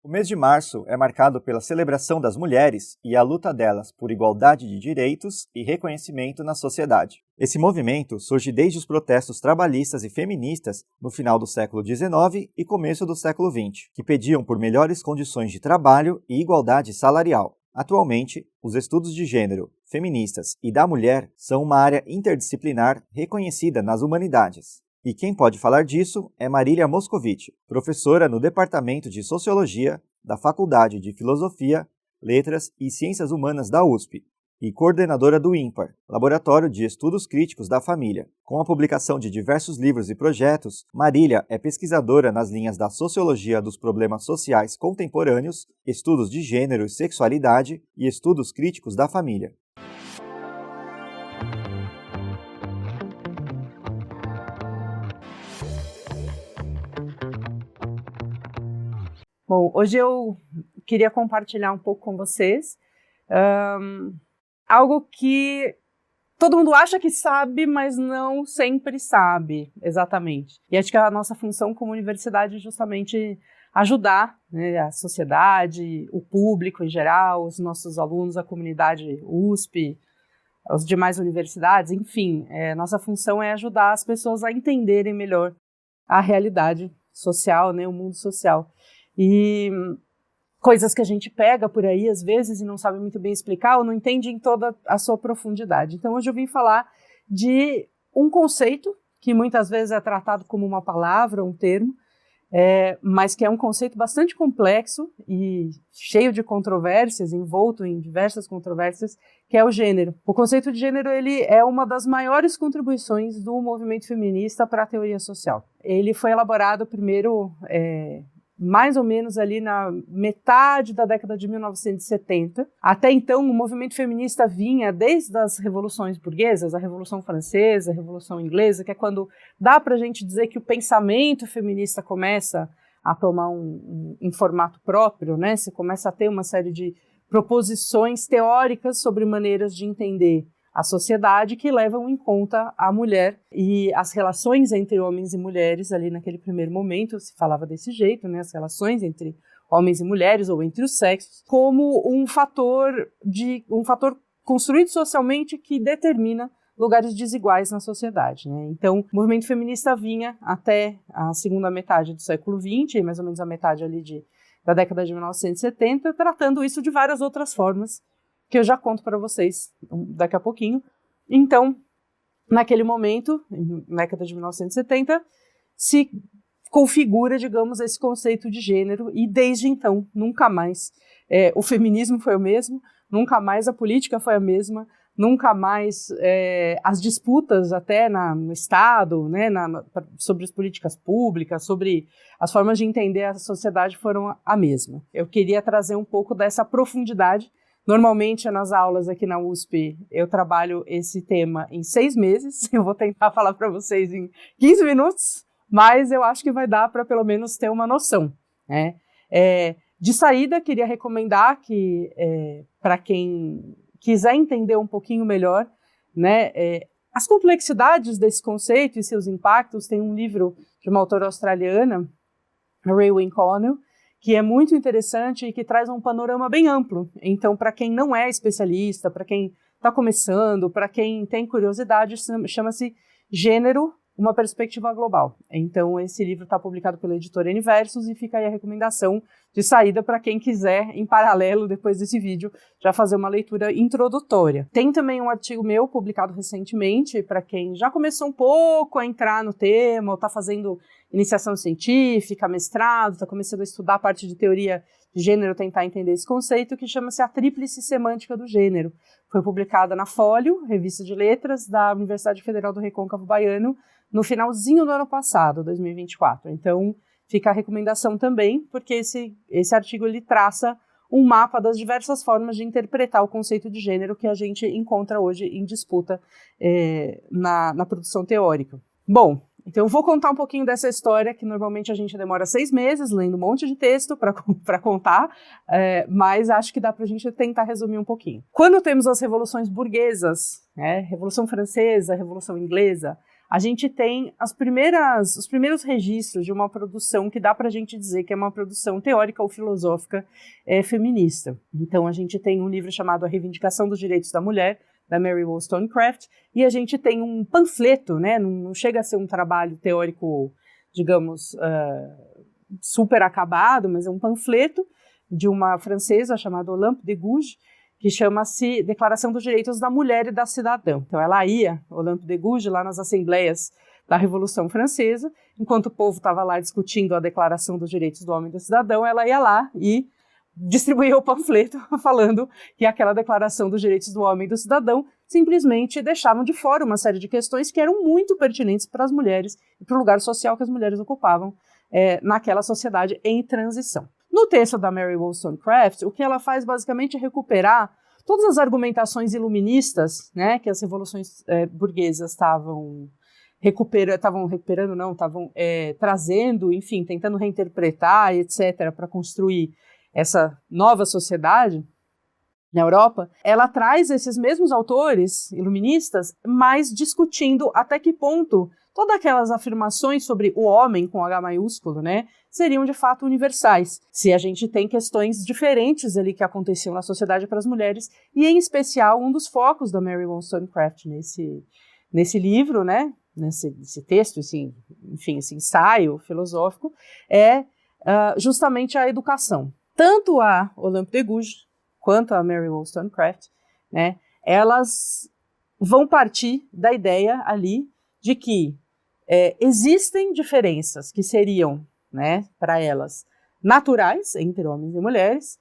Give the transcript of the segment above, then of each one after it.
O mês de março é marcado pela celebração das mulheres e a luta delas por igualdade de direitos e reconhecimento na sociedade. Esse movimento surge desde os protestos trabalhistas e feministas no final do século XIX e começo do século XX, que pediam por melhores condições de trabalho e igualdade salarial. Atualmente, os estudos de gênero, feministas e da mulher são uma área interdisciplinar reconhecida nas humanidades. E quem pode falar disso é Marília Moscovici, professora no Departamento de Sociologia da Faculdade de Filosofia, Letras e Ciências Humanas da USP e coordenadora do INPAR, Laboratório de Estudos Críticos da Família. Com a publicação de diversos livros e projetos, Marília é pesquisadora nas linhas da Sociologia dos Problemas Sociais Contemporâneos, Estudos de Gênero e Sexualidade e Estudos Críticos da Família. Bom, hoje eu queria compartilhar um pouco com vocês algo que todo mundo acha que sabe, mas não sempre sabe exatamente. E acho que a nossa função como universidade é justamente ajudar, né, a sociedade, o público em geral, os nossos alunos, a comunidade USP, as demais universidades, enfim. Nossa função é ajudar as pessoas a entenderem melhor a realidade social, né, o mundo social. E coisas que a gente pega por aí, às vezes, e não sabe muito bem explicar, ou não entende em toda a sua profundidade. Então, hoje eu vim falar de um conceito, que muitas vezes é tratado como uma palavra, um termo, mas que é um conceito bastante complexo e cheio de controvérsias, envolto em diversas controvérsias, que é o gênero. O conceito de gênero ele é uma das maiores contribuições do movimento feminista para a teoria social. Ele foi elaborado primeiro mais ou menos ali na metade da década de 1970. Até então, o movimento feminista vinha desde as revoluções burguesas, a Revolução Francesa, a Revolução Inglesa, que é quando dá para a gente dizer que o pensamento feminista começa a tomar um formato próprio, né? Você começa a ter uma série de proposições teóricas sobre maneiras de entender a sociedade que levam em conta a mulher e as relações entre homens e mulheres ali naquele primeiro momento, se falava desse jeito, né, as relações entre homens e mulheres ou entre os sexos, como um fator construído socialmente que determina lugares desiguais na sociedade, né? Então, o movimento feminista vinha até a segunda metade do século XX, mais ou menos a metade ali da década de 1970, tratando isso de várias outras formas, que eu já conto para vocês daqui a pouquinho. Então, naquele momento, na década de 1970, se configura, digamos, esse conceito de gênero, e desde então, nunca mais o feminismo foi o mesmo, nunca mais a política foi a mesma, nunca mais as disputas até no Estado, né, sobre as políticas públicas, sobre as formas de entender a sociedade foram a mesma. Eu queria trazer um pouco dessa profundidade. Normalmente, nas aulas aqui na USP, eu trabalho esse tema em 6 meses. Eu vou tentar falar para vocês em 15 minutos, mas eu acho que vai dar para pelo menos ter uma noção, né? De saída, queria recomendar que, para quem quiser entender um pouquinho melhor, né, as complexidades desse conceito e seus impactos, tem um livro de uma autora australiana, Raewyn Connell, que é muito interessante e que traz um panorama bem amplo. Então, para quem não é especialista, para quem está começando, para quem tem curiosidade, chama-se Gênero, uma perspectiva global. Então, esse livro está publicado pela editora Universos e fica aí a recomendação de saída para quem quiser, em paralelo, depois desse vídeo, já fazer uma leitura introdutória. Tem também um artigo meu publicado recentemente, para quem já começou um pouco a entrar no tema, ou está fazendo iniciação científica, mestrado, está começando a estudar a parte de teoria de gênero, tentar entender esse conceito, que chama-se A Tríplice Semântica do Gênero. Foi publicada na Folio, revista de letras da Universidade Federal do Recôncavo Baiano, no finalzinho do ano passado, 2024. Então, fica a recomendação também, porque esse artigo ele traça um mapa das diversas formas de interpretar o conceito de gênero que a gente encontra hoje em disputa na produção teórica. Bom, então eu vou contar um pouquinho dessa história, que normalmente a gente demora 6 meses lendo um monte de texto para contar, mas acho que dá para a gente tentar resumir um pouquinho. Quando temos as revoluções burguesas, Revolução Francesa, Revolução Inglesa, a gente tem os primeiros registros de uma produção que dá para a gente dizer que é uma produção teórica ou filosófica feminista. Então, a gente tem um livro chamado A Reivindicação dos Direitos da Mulher, da Mary Wollstonecraft, e a gente tem um panfleto, né, não chega a ser um trabalho teórico, digamos, super acabado, mas é um panfleto de uma francesa chamada Olympe de Gouges, que chama-se Declaração dos Direitos da Mulher e da Cidadã. Então ela ia, Olympe de Gouges, lá nas assembleias da Revolução Francesa, enquanto o povo estava lá discutindo a Declaração dos Direitos do Homem e do Cidadão, ela ia lá e distribuía o panfleto falando que aquela Declaração dos Direitos do Homem e do Cidadão simplesmente deixavam de fora uma série de questões que eram muito pertinentes para as mulheres e para o lugar social que as mulheres ocupavam naquela sociedade em transição. No texto da Mary Wollstonecraft, o que ela faz basicamente é recuperar todas as argumentações iluministas, né, que as revoluções burguesas estavam trazendo, enfim, tentando reinterpretar, etc., para construir essa nova sociedade na Europa. Ela traz esses mesmos autores iluministas, mas discutindo até que ponto todas aquelas afirmações sobre o homem, com H maiúsculo, né, seriam de fato universais. Se a gente tem questões diferentes ali que aconteciam na sociedade para as mulheres, e em especial um dos focos da Mary Wollstonecraft nesse livro, né, nesse texto, esse ensaio filosófico, é justamente a educação. Tanto a Olympe de Gouges quanto a Mary Wollstonecraft, né, elas vão partir da ideia ali de que existem diferenças que seriam, né, para elas, naturais entre homens e mulheres,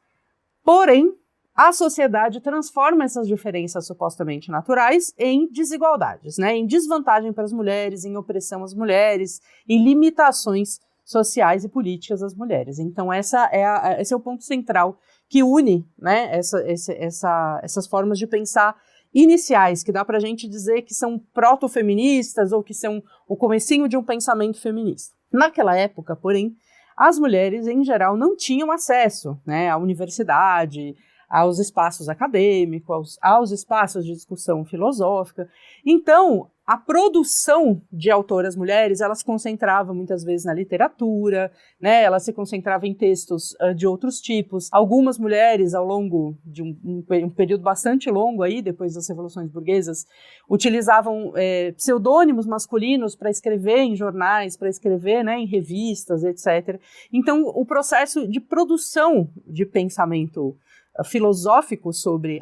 porém, a sociedade transforma essas diferenças supostamente naturais em desigualdades, né, em desvantagem para as mulheres, em opressão às mulheres, em limitações sociais e políticas às mulheres. Então, esse é o ponto central que une, né, essas formas de pensar iniciais, que dá para a gente dizer que são proto-feministas ou que são o comecinho de um pensamento feminista. Naquela época, porém, as mulheres, em geral, não tinham acesso, né, à universidade, aos espaços acadêmicos, aos espaços de discussão filosófica. Então, a produção de autoras mulheres, elas se concentrava muitas vezes na literatura, né, ela se concentrava em textos de outros tipos. Algumas mulheres, ao longo de um período bastante longo, aí, depois das revoluções burguesas, utilizavam pseudônimos masculinos para escrever em jornais, para escrever, né, em revistas, etc. Então, o processo de produção de pensamento filosófico sobre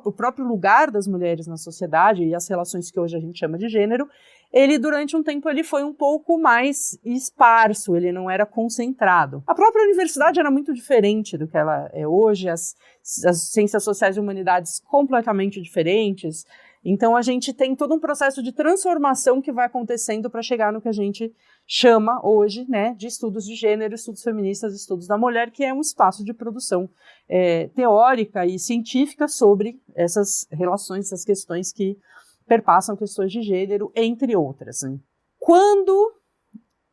o próprio lugar das mulheres na sociedade e as relações que hoje a gente chama de gênero, ele durante um tempo ele foi um pouco mais esparso, ele não era concentrado. A própria universidade era muito diferente do que ela é hoje, as ciências sociais e humanidades completamente diferentes. Então a gente tem todo um processo de transformação que vai acontecendo para chegar no que a gente chama hoje, né, de estudos de gênero, estudos feministas, estudos da mulher, que é um espaço de produção teórica e científica sobre essas relações, essas questões que perpassam questões de gênero, entre outras, né. Quando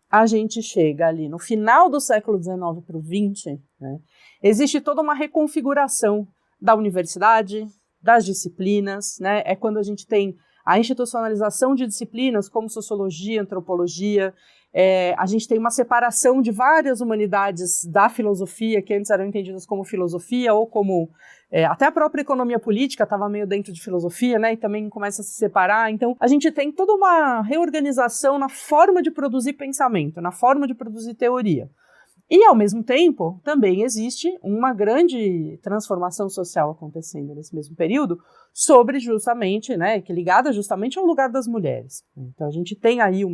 a gente chega ali no final do século XIX para o XX, né, existe toda uma reconfiguração da universidade, das disciplinas, né? É quando a gente tem a institucionalização de disciplinas como sociologia, antropologia, a gente tem uma separação de várias humanidades da filosofia, que antes eram entendidas como filosofia ou como... até a própria economia política estava meio dentro de filosofia, né? E também começa a se separar. Então, a gente tem toda uma reorganização na forma de produzir pensamento, na forma de produzir teoria. E, ao mesmo tempo, também existe uma grande transformação social acontecendo nesse mesmo período, sobre justamente, né, que ligada justamente ao lugar das mulheres. Então, a gente tem aí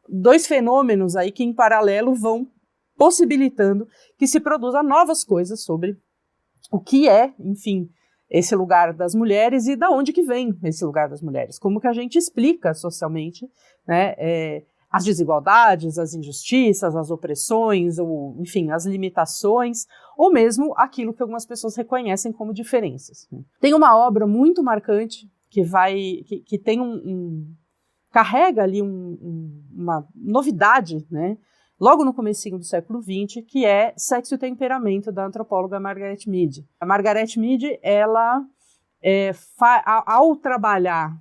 dois fenômenos aí que, em paralelo, vão possibilitando que se produza novas coisas sobre o que é, enfim, esse lugar das mulheres e da onde que vem esse lugar das mulheres. Como que a gente explica socialmente, né, as desigualdades, as injustiças, as opressões, ou, enfim, as limitações, ou mesmo aquilo que algumas pessoas reconhecem como diferenças. Tem uma obra muito marcante que tem carrega ali uma novidade, né, logo no comecinho do século XX, que é Sexo e Temperamento, da antropóloga Margaret Mead. A Margaret Mead, ela, ao trabalhar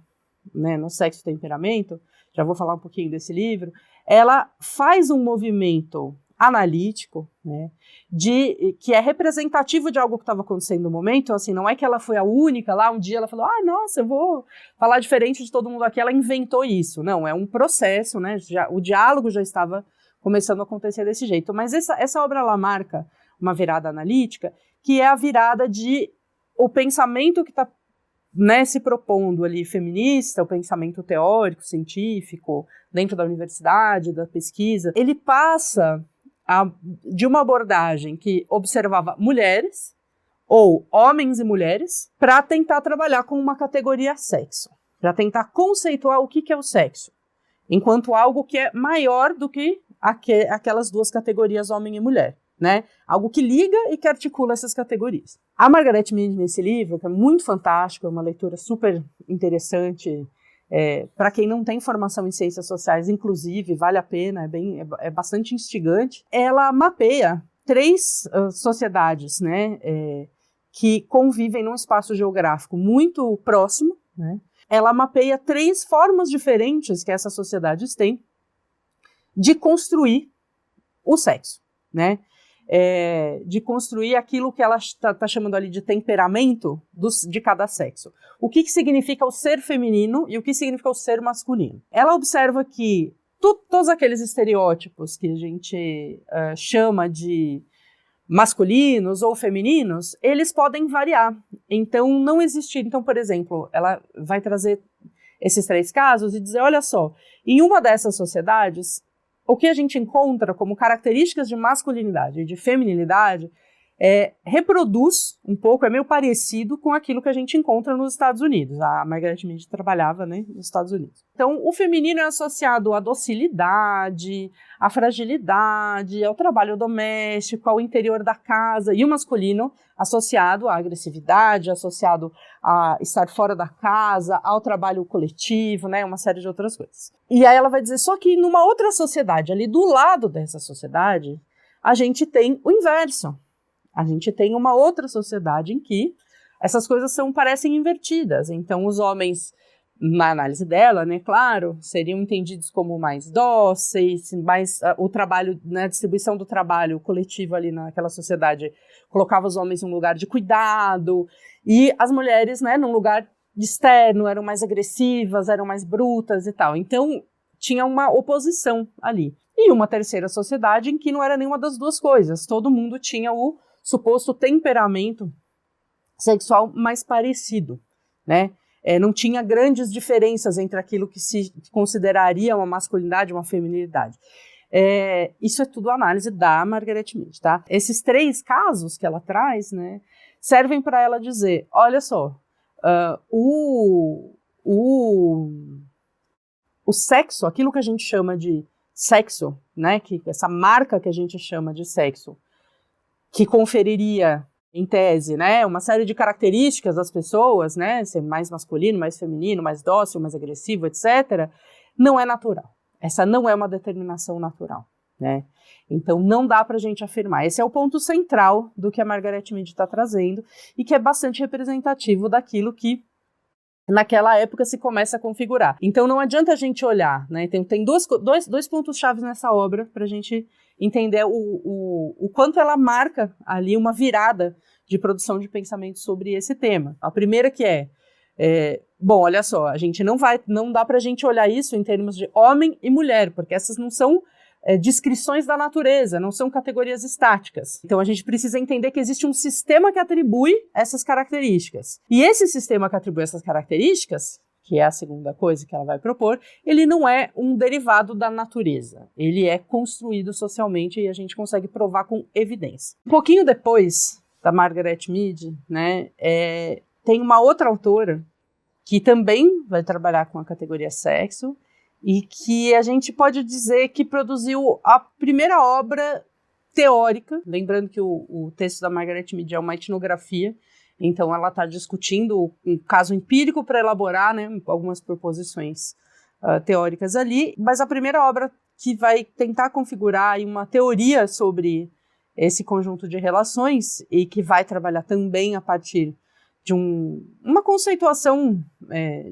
né, no Sexo e Temperamento, já vou falar um pouquinho desse livro, ela faz um movimento analítico, né, que é representativo de algo que estava acontecendo no momento, assim, não é que ela foi a única lá, um dia ela falou, nossa, eu vou falar diferente de todo mundo aqui, ela inventou isso. Não, é um processo, né, o diálogo já estava começando a acontecer desse jeito. Mas essa obra, ela marca uma virada analítica, que é a virada de o pensamento que está, né, se propondo ali feminista, o pensamento teórico, científico, dentro da universidade, da pesquisa, ele passa de uma abordagem que observava mulheres, ou homens e mulheres, para tentar trabalhar com uma categoria sexo, para tentar conceituar o que é o sexo, enquanto algo que é maior do que aquelas duas categorias, homem e mulher, né? Algo que liga e que articula essas categorias. A Margaret Mead, nesse livro, que é muito fantástico, é uma leitura super interessante, para quem não tem formação em ciências sociais, inclusive, vale a pena, é bastante instigante. Ela mapeia 3 sociedades, né, que convivem num espaço geográfico muito próximo, né? Ela mapeia 3 formas diferentes que essas sociedades têm de construir o sexo, né? De construir aquilo que ela está chamando ali de temperamento de cada sexo. O que significa o ser feminino e o que significa o ser masculino. Ela observa que todos aqueles estereótipos que a gente chama de masculinos ou femininos, eles podem variar. Então, não existe... Então, por exemplo, ela vai trazer esses 3 casos e dizer, olha só, em uma dessas sociedades, o que a gente encontra como características de masculinidade e de feminilidade reproduz um pouco, é meio parecido com aquilo que a gente encontra nos Estados Unidos. A Margaret Mead trabalhava, né, nos Estados Unidos. Então, o feminino é associado à docilidade, à fragilidade, ao trabalho doméstico, ao interior da casa, e o masculino associado à agressividade, associado a estar fora da casa, ao trabalho coletivo, né, uma série de outras coisas. E aí ela vai dizer, só que numa outra sociedade, ali do lado dessa sociedade, a gente tem o inverso. A gente tem uma outra sociedade em que essas coisas parecem invertidas. Então, os homens, na análise dela, né, claro, seriam entendidos como mais dóceis, mais o trabalho, né, a distribuição do trabalho coletivo ali naquela sociedade colocava os homens num lugar de cuidado, e as mulheres, né, num lugar externo, eram mais agressivas, eram mais brutas e tal. Então, tinha uma oposição ali. E uma terceira sociedade em que não era nenhuma das duas coisas. Todo mundo tinha o suposto temperamento sexual mais parecido, né? Não tinha grandes diferenças entre aquilo que se consideraria uma masculinidade e uma feminilidade. Isso é tudo análise da Margaret Mead, tá? Esses 3 casos que ela traz, né, servem para ela dizer, olha só, o sexo, aquilo que a gente chama de sexo, né, essa marca que a gente chama de sexo, que conferiria, em tese, né, uma série de características das pessoas, né, ser mais masculino, mais feminino, mais dócil, mais agressivo, etc., não é natural. Essa não é uma determinação natural, né? Então, não dá para a gente afirmar. Esse é o ponto central do que a Margaret Mead está trazendo e que é bastante representativo daquilo que naquela época se começa a configurar. Então, não adianta a gente olhar, né? Tem dois pontos-chave nessa obra para a gente entender o quanto ela marca ali uma virada de produção de pensamento sobre esse tema. A primeira que bom, olha só, a gente não dá para a gente olhar isso em termos de homem e mulher, porque essas não são descrições da natureza, não são categorias estáticas. Então a gente precisa entender que existe um sistema que atribui essas características. E esse sistema que atribui essas características, que é a segunda coisa que ela vai propor, ele não é um derivado da natureza. Ele é construído socialmente e a gente consegue provar com evidência. Um pouquinho depois da Margaret Mead, né, tem uma outra autora que também vai trabalhar com a categoria sexo e que a gente pode dizer que produziu a primeira obra teórica, lembrando que o texto da Margaret Mead é uma etnografia, então ela está discutindo um caso empírico para elaborar, né, algumas proposições teóricas ali, mas a primeira obra que vai tentar configurar aí uma teoria sobre esse conjunto de relações e que vai trabalhar também a partir uma conceituação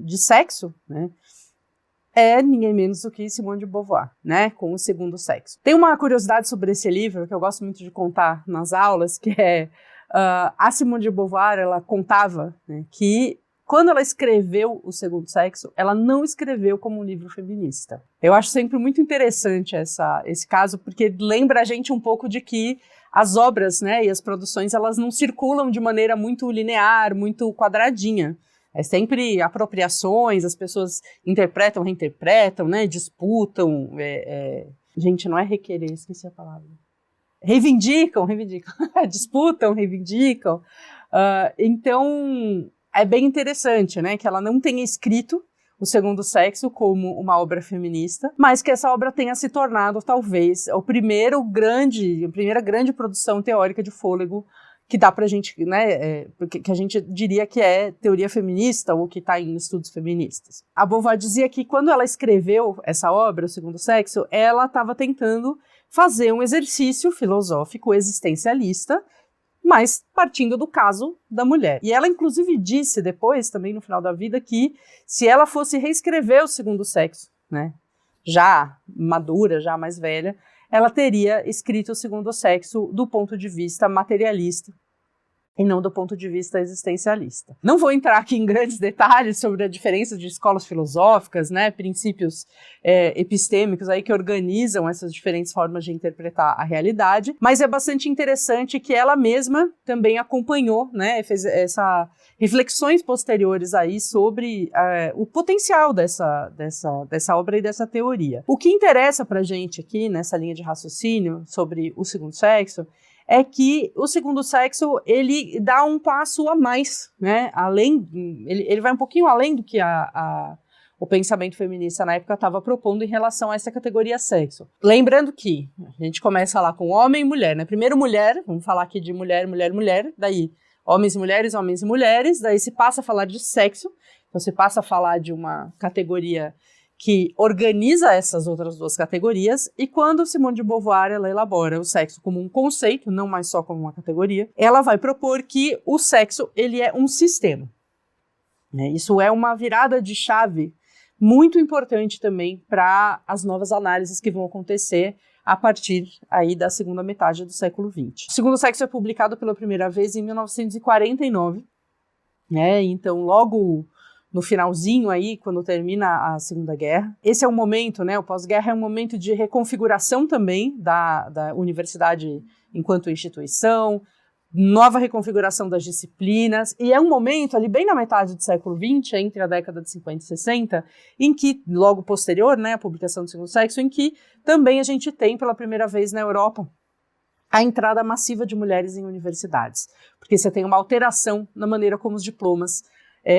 de sexo, né, é ninguém menos do que Simone de Beauvoir, né, com o segundo sexo. Tem uma curiosidade sobre esse livro que eu gosto muito de contar nas aulas, que é a Simone de Beauvoir, ela contava, né, que quando ela escreveu o segundo sexo, ela não escreveu como um livro feminista. Eu acho sempre muito interessante esse caso, porque lembra a gente um pouco de que as obras, né, e as produções, elas não circulam de maneira muito linear, muito quadradinha. É sempre apropriações, as pessoas interpretam, reinterpretam, né, disputam. Gente, não é requerer, esqueci a palavra. Reivindicam. Disputam, reivindicam. Então, é bem interessante, né, que ela não tenha escrito o segundo sexo como uma obra feminista, mas que essa obra tenha se tornado, talvez, a primeira grande produção teórica de fôlego que dá pra gente, né, que a gente diria que é teoria feminista ou que está em estudos feministas. A Beauvoir dizia que quando ela escreveu essa obra, O Segundo Sexo, ela estava tentando fazer um exercício filosófico existencialista, mas partindo do caso da mulher. E ela, inclusive, disse depois, também no final da vida, que se ela fosse reescrever O Segundo Sexo, né, já madura, já mais velha, ela teria escrito O Segundo Sexo do ponto de vista materialista e não do ponto de vista existencialista. Não vou entrar aqui em grandes detalhes sobre a diferença de escolas filosóficas, né, princípios epistêmicos aí que organizam essas diferentes formas de interpretar a realidade, mas é bastante interessante que ela mesma também acompanhou, né, fez reflexões posteriores aí sobre o potencial dessa obra e dessa teoria. O que interessa pra gente aqui nessa linha de raciocínio sobre o segundo sexo é que o segundo sexo, ele dá um passo a mais, né? Ele vai um pouquinho além do que o pensamento feminista na época estava propondo em relação a essa categoria sexo. Lembrando que a gente começa lá com homem e mulher, né? Primeiro mulher, vamos falar aqui de mulher, mulher, mulher, daí homens e mulheres, daí se passa a falar de sexo, então se passa a falar de uma categoria que organiza essas outras duas categorias, e quando Simone de Beauvoir ela elabora o sexo como um conceito, não mais só como uma categoria, ela vai propor que o sexo ele é um sistema. Isso é uma virada de chave muito importante também para as novas análises que vão acontecer a partir aí da segunda metade do século XX. O Segundo Sexo é publicado pela primeira vez em 1949, né? Então logo no finalzinho aí, quando termina a Segunda Guerra. Esse é um momento, né, o pós-guerra é um momento de reconfiguração também da universidade enquanto instituição, nova reconfiguração das disciplinas, e é um momento ali bem na metade do século XX, entre a década de 50 e 60, em que, logo posterior, né, a publicação do Segundo Sexo, em que também a gente tem pela primeira vez na Europa a entrada massiva de mulheres em universidades, porque você tem uma alteração na maneira como os diplomas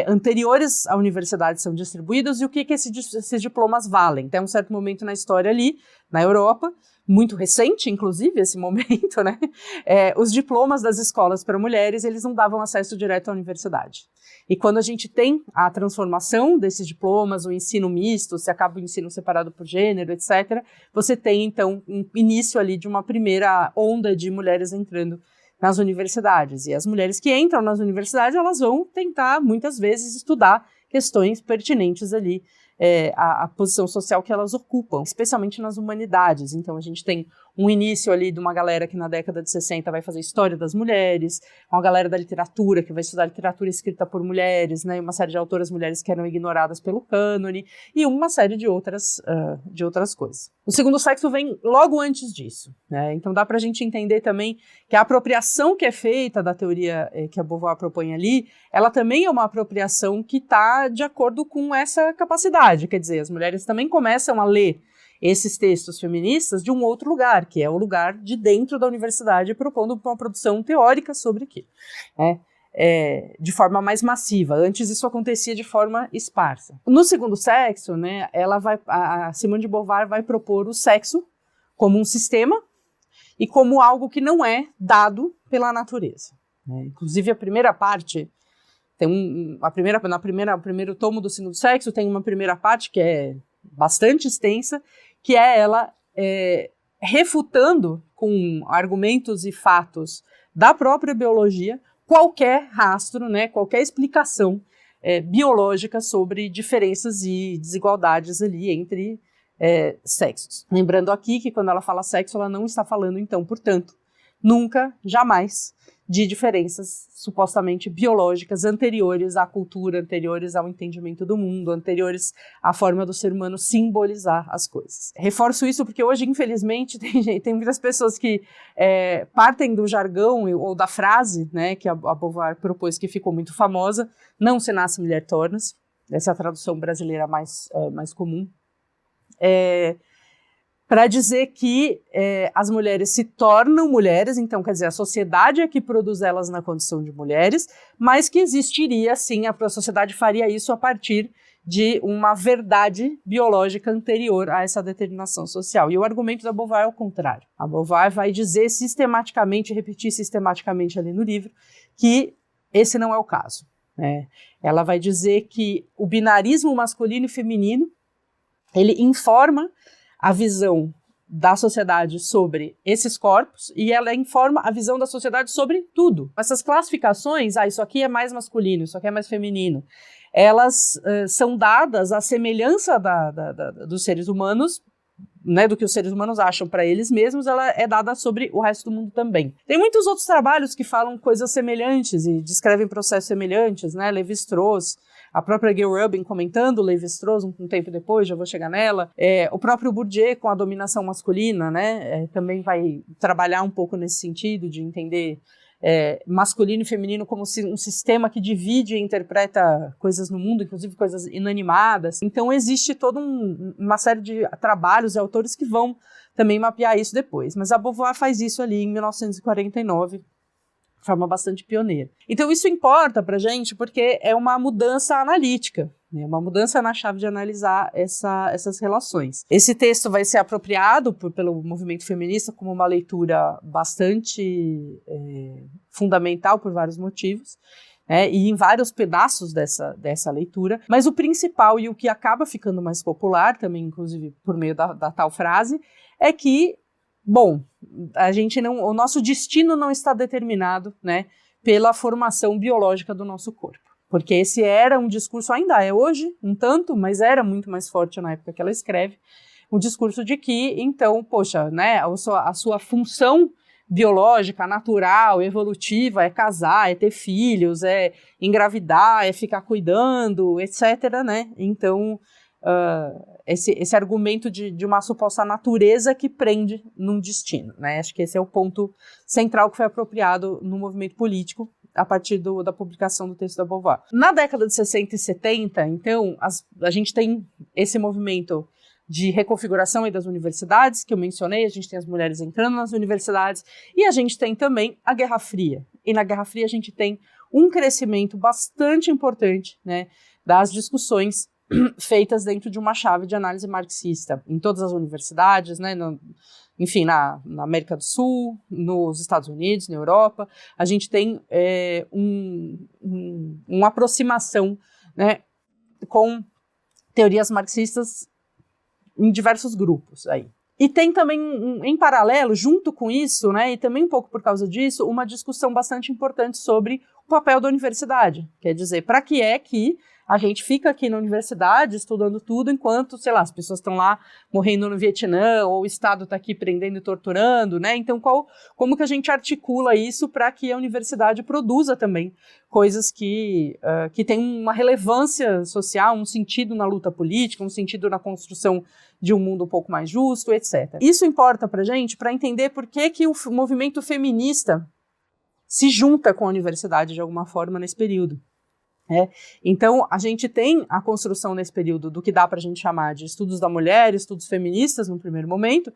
anteriores à universidade são distribuídos e o que esses diplomas valem. Tem um certo momento na história ali, na Europa, muito recente, inclusive, esse momento, né? Os diplomas das escolas para mulheres, eles não davam acesso direto à universidade. E quando a gente tem a transformação desses diplomas, o ensino misto, se acaba o ensino separado por gênero, etc., você tem, então, um início ali de uma primeira onda de mulheres entrando nas universidades. E as mulheres que entram nas universidades, elas vão tentar, muitas vezes, estudar questões pertinentes ali à posição social que elas ocupam, especialmente nas humanidades. Então, a gente tem um início ali de uma galera que na década de 60 vai fazer história das mulheres, uma galera da literatura que vai estudar literatura escrita por mulheres, né, uma série de autoras mulheres que eram ignoradas pelo cânone, e uma série de outras coisas. O Segundo Sexo vem logo antes disso, né? Então dá pra gente entender também que a apropriação que é feita da teoria que a Beauvoir propõe ali, ela também é uma apropriação que está de acordo com essa capacidade, quer dizer, as mulheres também começam a ler esses textos feministas de um outro lugar, que é o lugar de dentro da universidade, propondo uma produção teórica sobre aquilo, de forma mais massiva. Antes isso acontecia de forma esparsa. No Segundo Sexo, né, a Simone de Beauvoir vai propor o sexo como um sistema e como algo que não é dado pela natureza, né? Inclusive a primeira parte tem o primeiro tomo do Segundo Sexo tem uma primeira parte que é bastante extensa, que é ela refutando com argumentos e fatos da própria biologia qualquer rastro, né, qualquer explicação biológica sobre diferenças e desigualdades ali entre sexos. Lembrando aqui que quando ela fala sexo, ela não está falando, então, portanto, nunca, jamais, de diferenças supostamente biológicas anteriores à cultura, anteriores ao entendimento do mundo, anteriores à forma do ser humano simbolizar as coisas. Reforço isso porque hoje, infelizmente, tem muitas pessoas que partem do jargão ou da frase, né, que a Beauvoir propôs, que ficou muito famosa: não se nasce, mulher torna-se. Essa é a tradução brasileira mais comum. Para dizer que as mulheres se tornam mulheres, então, quer dizer, a sociedade é que produz elas na condição de mulheres, mas que existiria, sim, a sociedade faria isso a partir de uma verdade biológica anterior a essa determinação social. E o argumento da Beauvoir é o contrário. A Beauvoir vai dizer sistematicamente, repetir sistematicamente ali no livro, que esse não é o caso. Ela vai dizer que o binarismo masculino e feminino, ele informa a visão da sociedade sobre esses corpos e ela informa a visão da sociedade sobre tudo. Essas classificações, isso aqui é mais masculino, isso aqui é mais feminino, elas são dadas à semelhança dos seres humanos, né, do que os seres humanos acham para eles mesmos, ela é dada sobre o resto do mundo também. Tem muitos outros trabalhos que falam coisas semelhantes e descrevem processos semelhantes, né? Lévi-Strauss, a própria Gayle Rubin comentando Lévi-Strauss um tempo depois, já vou chegar nela. O próprio Bourdieu com a dominação masculina, né? Também vai trabalhar um pouco nesse sentido de entender masculino e feminino como um sistema que divide e interpreta coisas no mundo, inclusive coisas inanimadas. Então existe toda uma série de trabalhos e autores que vão também mapear isso depois. Mas a Beauvoir faz isso ali em 1949, de forma bastante pioneira. Então isso importa pra gente porque é uma mudança analítica, né? Uma mudança na chave de analisar essas relações. Esse texto vai ser apropriado pelo movimento feminista como uma leitura bastante fundamental por vários motivos, e em vários pedaços dessa leitura, mas o principal e o que acaba ficando mais popular, também inclusive por meio da tal frase, é que bom, o nosso destino não está determinado, né, pela formação biológica do nosso corpo. Porque esse era um discurso, ainda é hoje, um tanto, mas era muito mais forte na época que ela escreve, um discurso de que, então, poxa, né, a sua função biológica, natural, evolutiva, é casar, é ter filhos, é engravidar, é ficar cuidando, etc., né? Então, esse argumento de uma suposta natureza que prende num destino, né? Acho que esse é o ponto central que foi apropriado no movimento político a partir da publicação do texto da Beauvoir. Na década de 60 e 70, então, a gente tem esse movimento de reconfiguração aí das universidades, que eu mencionei, a gente tem as mulheres entrando nas universidades, e a gente tem também a Guerra Fria. E na Guerra Fria a gente tem um crescimento bastante importante, né, das discussões feitas dentro de uma chave de análise marxista, em todas as universidades, né, enfim, na América do Sul, nos Estados Unidos, na Europa, a gente tem uma aproximação, né, com teorias marxistas em diversos grupos aí. E tem também, em paralelo, junto com isso, né, e também um pouco por causa disso, uma discussão bastante importante sobre o papel da universidade. Quer dizer, para que é que a gente fica aqui na universidade estudando tudo enquanto, sei lá, as pessoas estão lá morrendo no Vietnã, ou o Estado está aqui prendendo e torturando, né? Então, como que a gente articula isso para que a universidade produza também coisas que têm uma relevância social, um sentido na luta política, um sentido na construção de um mundo um pouco mais justo, etc. Isso importa para a gente para entender por que o movimento feminista se junta com a universidade de alguma forma nesse período. Então, a gente tem a construção nesse período do que dá para a gente chamar de estudos da mulher, estudos feministas no primeiro momento,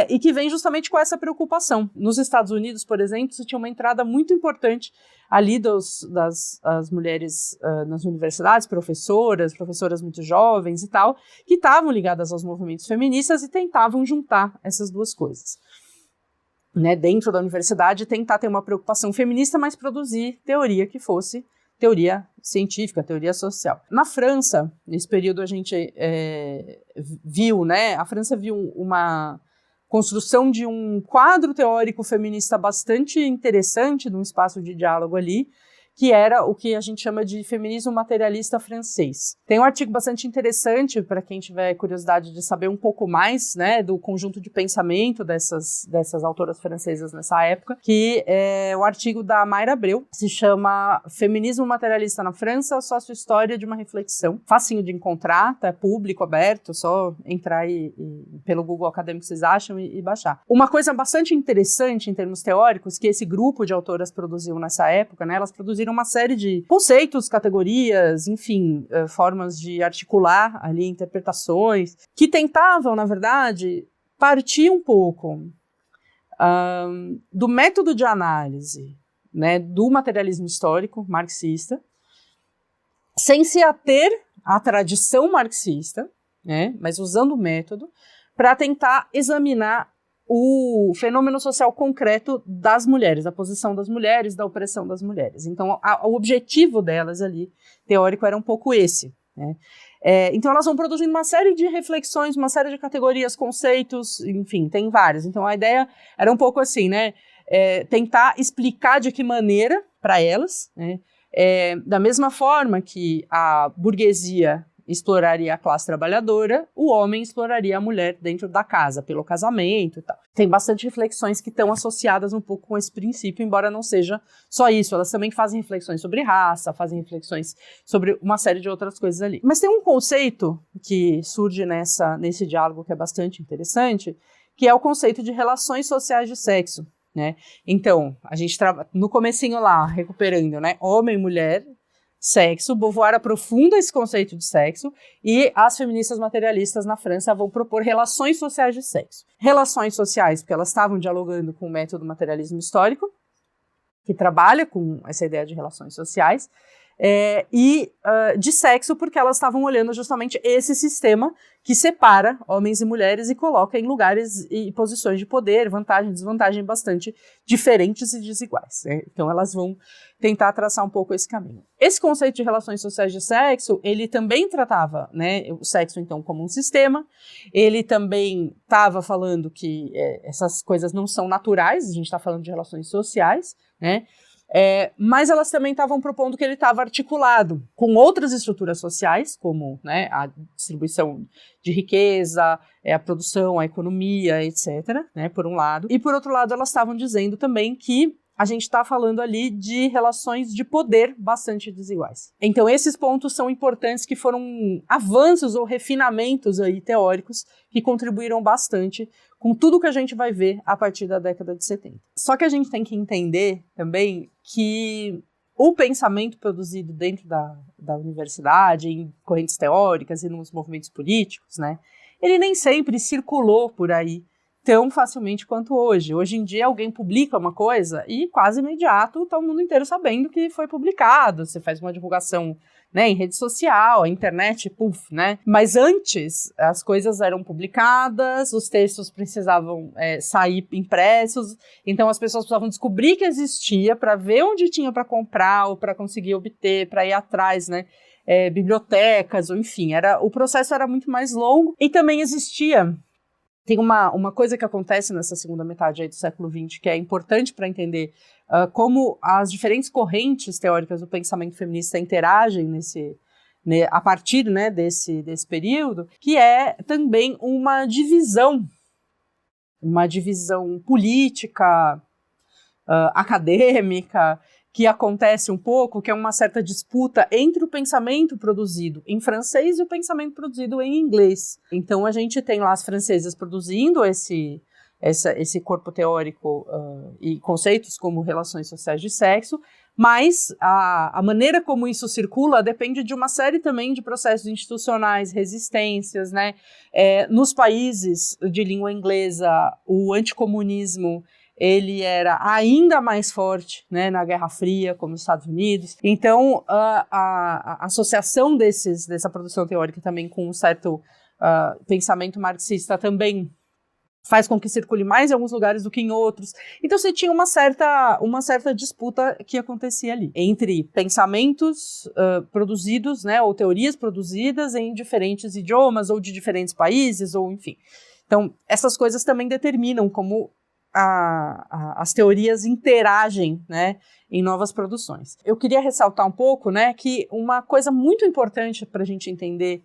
e que vem justamente com essa preocupação. Nos Estados Unidos, por exemplo, você tinha uma entrada muito importante ali das mulheres nas universidades, professoras muito jovens e tal, que estavam ligadas aos movimentos feministas e tentavam juntar essas duas coisas. Né, dentro da universidade, tentar ter uma preocupação feminista, mas produzir teoria que fosse teoria científica, teoria social. Na França, nesse período a gente viu, né, a França viu construção de um quadro teórico feminista bastante interessante, num espaço de diálogo ali, que era o que a gente chama de feminismo materialista francês. Tem um artigo bastante interessante para quem tiver curiosidade de saber um pouco mais, né, do conjunto de pensamento dessas autoras francesas nessa época, que é o artigo da Mayra Abreu, que se chama Feminismo Materialista na França, Sócio-História de uma Reflexão. Facinho de encontrar, tá público, aberto, só entrar pelo Google Acadêmico que vocês acham e baixar. Uma coisa bastante interessante em termos teóricos que esse grupo de autoras produziu nessa época, né, elas produziram uma série de conceitos, categorias, enfim, formas de articular ali interpretações, que tentavam, na verdade, partir um pouco do método de análise, né, do materialismo histórico marxista, sem se ater à tradição marxista, né, mas usando o método, para tentar examinar o fenômeno social concreto das mulheres, da posição das mulheres, da opressão das mulheres. Então, o objetivo delas ali, teórico, era um pouco esse, né? Então, elas vão produzindo uma série de reflexões, uma série de categorias, conceitos, enfim, tem várias. Então, a ideia era um pouco assim, né? Tentar explicar de que maneira, para elas, né? Da mesma forma que a burguesia exploraria a classe trabalhadora, o homem exploraria a mulher dentro da casa, pelo casamento e tal. Tem bastante reflexões que estão associadas um pouco com esse princípio, embora não seja só isso. Elas também fazem reflexões sobre raça, fazem reflexões sobre uma série de outras coisas ali. Mas tem um conceito que surge nesse diálogo que é bastante interessante, que é o conceito de relações sociais de sexo, né? Então, a gente no comecinho lá, recuperando, né? Homem, mulher, sexo, Beauvoir aprofunda esse conceito de sexo e as feministas materialistas na França vão propor relações sociais de sexo. Relações sociais, porque elas estavam dialogando com o método materialismo histórico, que trabalha com essa ideia de relações sociais, e de sexo, porque elas estavam olhando justamente esse sistema que separa homens e mulheres e coloca em lugares e posições de poder, vantagem e desvantagem bastante diferentes e desiguais, né? Então elas vão tentar traçar um pouco esse caminho. Esse conceito de relações sociais de sexo, ele também tratava, né, o sexo então como um sistema, ele também estava falando que essas coisas não são naturais, a gente está falando de relações sociais, né? Mas elas também estavam propondo que ele estava articulado com outras estruturas sociais, como, né, a distribuição de riqueza, a produção, a economia, etc., né, por um lado. E por outro lado, elas estavam dizendo também que a gente está falando ali de relações de poder bastante desiguais. Então, esses pontos são importantes, que foram avanços ou refinamentos aí teóricos que contribuíram bastante com tudo que a gente vai ver a partir da década de 70. Só que a gente tem que entender também que o pensamento produzido dentro da universidade, em correntes teóricas e nos movimentos políticos, né, ele nem sempre circulou por aí tão facilmente quanto hoje. Hoje em dia alguém publica uma coisa e quase imediato está o mundo inteiro sabendo que foi publicado. Você faz uma divulgação, né, em rede social, a internet, puf, né? Mas antes as coisas eram publicadas, os textos precisavam sair impressos, então as pessoas precisavam descobrir que existia para ver onde tinha para comprar ou para conseguir obter, para ir atrás, né? Bibliotecas, ou enfim, o processo era muito mais longo e também existia. Tem uma coisa que acontece nessa segunda metade aí do século XX que é importante para entender como as diferentes correntes teóricas do pensamento feminista interagem a partir, né, desse período, que é também uma divisão política, acadêmica, que acontece um pouco, que é uma certa disputa entre o pensamento produzido em francês e o pensamento produzido em inglês. Então a gente tem lá as francesas produzindo esse corpo teórico e conceitos como relações sociais de sexo, mas a maneira como isso circula depende de uma série também de processos institucionais, resistências, né? Nos países de língua inglesa, o anticomunismo ele era ainda mais forte, né, na Guerra Fria, como os Estados Unidos. Então, a associação dessa produção teórica também com um certo pensamento marxista também faz com que circule mais em alguns lugares do que em outros. Então, você tinha uma certa disputa que acontecia ali, entre pensamentos produzidos, né, ou teorias produzidas em diferentes idiomas, ou de diferentes países, ou enfim. Então, essas coisas também determinam como as teorias interagem, né, em novas produções. Eu queria ressaltar um pouco, né, que uma coisa muito importante para a gente entender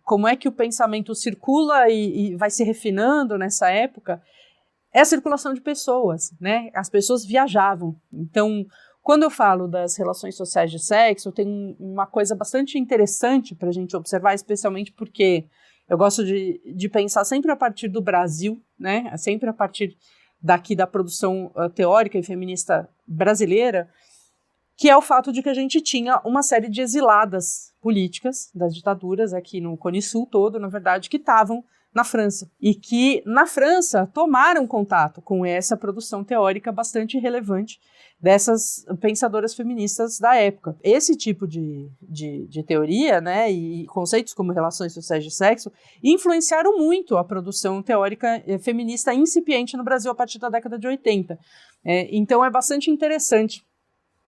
como é que o pensamento circula e vai se refinando nessa época é a circulação de pessoas, né? As pessoas viajavam. Então, quando eu falo das relações sociais de sexo, tem uma coisa bastante interessante para a gente observar, especialmente porque eu gosto de pensar sempre a partir do Brasil, né? Sempre a partir daqui da produção teórica e feminista brasileira, que é o fato de que a gente tinha uma série de exiladas políticas das ditaduras aqui no Cone Sul todo, na verdade, que estavam na França. E que, na França, tomaram contato com essa produção teórica bastante relevante dessas pensadoras feministas da época. Esse tipo de teoria, né, e conceitos como relações sociais de sexo, influenciaram muito a produção teórica feminista incipiente no Brasil a partir da década de 80. Então, é bastante interessante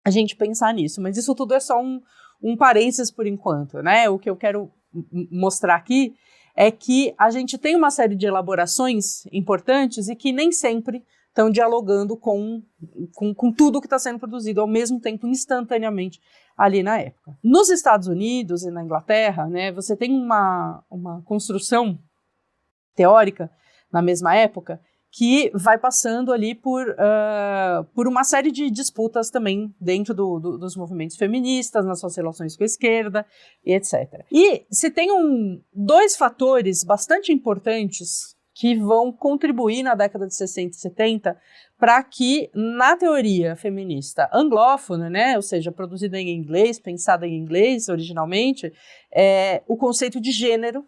a gente pensar nisso, mas isso tudo é só um parênteses por enquanto, né? O que eu quero mostrar aqui é que a gente tem uma série de elaborações importantes e que nem sempre estão dialogando com tudo que está sendo produzido ao mesmo tempo, instantaneamente, ali na época. Nos Estados Unidos e na Inglaterra, né, você tem uma construção teórica na mesma época que vai passando ali por uma série de disputas também dentro dos movimentos feministas, nas suas relações com a esquerda, e etc. E se tem dois fatores bastante importantes que vão contribuir na década de 60 e 70 para que, na teoria feminista anglófona, né, ou seja, produzida em inglês, pensada em inglês originalmente, o conceito de gênero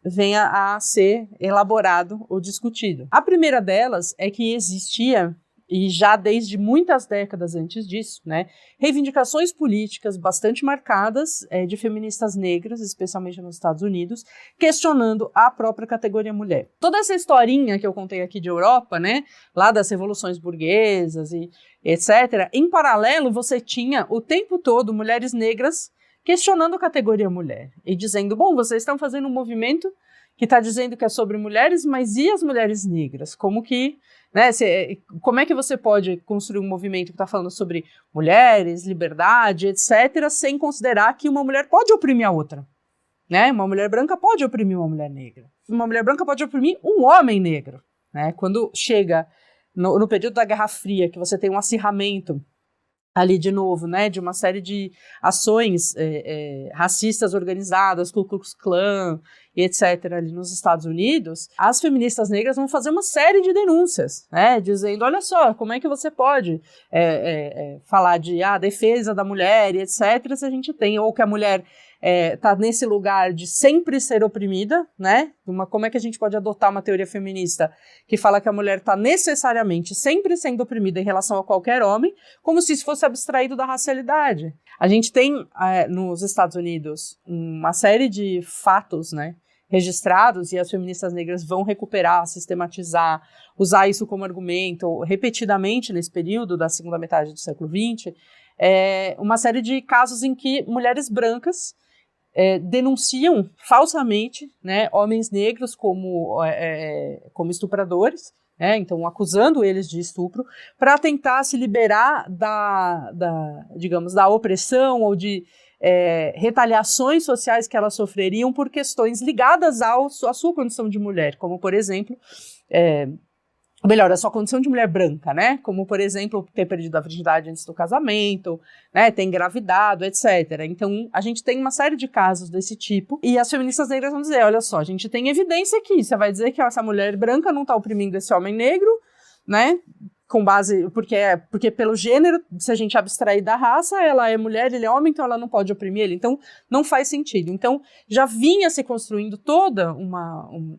venha a ser elaborado ou discutido. A primeira delas é que existia, e já desde muitas décadas antes disso, né, reivindicações políticas bastante marcadas de feministas negras, especialmente nos Estados Unidos, questionando a própria categoria mulher. Toda essa historinha que eu contei aqui de Europa, né, lá das revoluções burguesas e etc., em paralelo você tinha o tempo todo mulheres negras questionando a categoria mulher e dizendo, bom, vocês estão fazendo um movimento que está dizendo que é sobre mulheres, mas e as mulheres negras? Como que, né, como é que você pode construir um movimento que está falando sobre mulheres, liberdade, etc., sem considerar que uma mulher pode oprimir a outra? Né? Uma mulher branca pode oprimir uma mulher negra. Uma mulher branca pode oprimir um homem negro. Né? Quando chega no período da Guerra Fria, que você tem um acirramento ali de novo, né, de uma série de ações racistas organizadas, Ku Klux Klan e etc. ali nos Estados Unidos, as feministas negras vão fazer uma série de denúncias, né, dizendo, olha só, como é que você pode falar de defesa da mulher e etc. se a gente tem, ou que a mulher está nesse lugar de sempre ser oprimida, né? Como é que a gente pode adotar uma teoria feminista que fala que a mulher está necessariamente sempre sendo oprimida em relação a qualquer homem, como se isso fosse abstraído da racialidade. A gente tem nos Estados Unidos uma série de fatos, né, registrados, e as feministas negras vão recuperar, sistematizar, usar isso como argumento repetidamente nesse período da segunda metade do século XX, uma série de casos em que mulheres brancas denunciam falsamente, né, homens negros como estupradores, né, então acusando eles de estupro, para tentar se liberar digamos, da opressão ou de retaliações sociais que elas sofreriam por questões ligadas à sua condição de mulher, como, por exemplo, a sua condição de mulher branca, né? Como, por exemplo, ter perdido a virgindade antes do casamento, né? Ter engravidado, etc. Então, a gente tem uma série de casos desse tipo, e as feministas negras vão dizer, olha só, a gente tem evidência aqui, você vai dizer que essa mulher branca não está oprimindo esse homem negro, né? Com base, porque pelo gênero, se a gente abstrair da raça, ela é mulher, ele é homem, então ela não pode oprimir ele, então não faz sentido. Então já vinha se construindo todo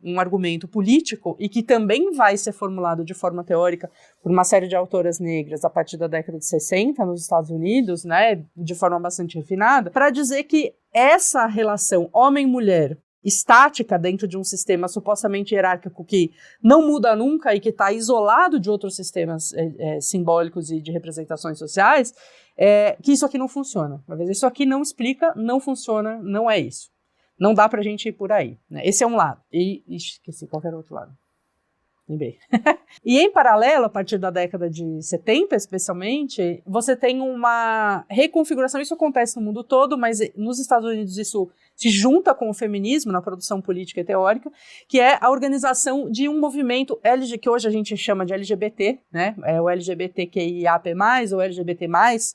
um argumento político, e que também vai ser formulado de forma teórica por uma série de autoras negras a partir da década de 60 nos Estados Unidos, né, de forma bastante refinada, para dizer que essa relação homem-mulher estática dentro de um sistema supostamente hierárquico que não muda nunca e que está isolado de outros sistemas simbólicos e de representações sociais, que isso aqui não funciona. Isso aqui não explica, não funciona, não é isso. não dá pra gente ir por aí, né? Esse é um lado. E esqueci qualquer outro lado. Lembrei. E em paralelo, a partir da década de 70, especialmente, você tem uma reconfiguração, isso acontece no mundo todo, mas nos Estados Unidos isso se junta com o feminismo na produção política e teórica, que é a organização de um movimento que hoje a gente chama de LGBT, né? É o LGBTQIAP+, ou LGBT+,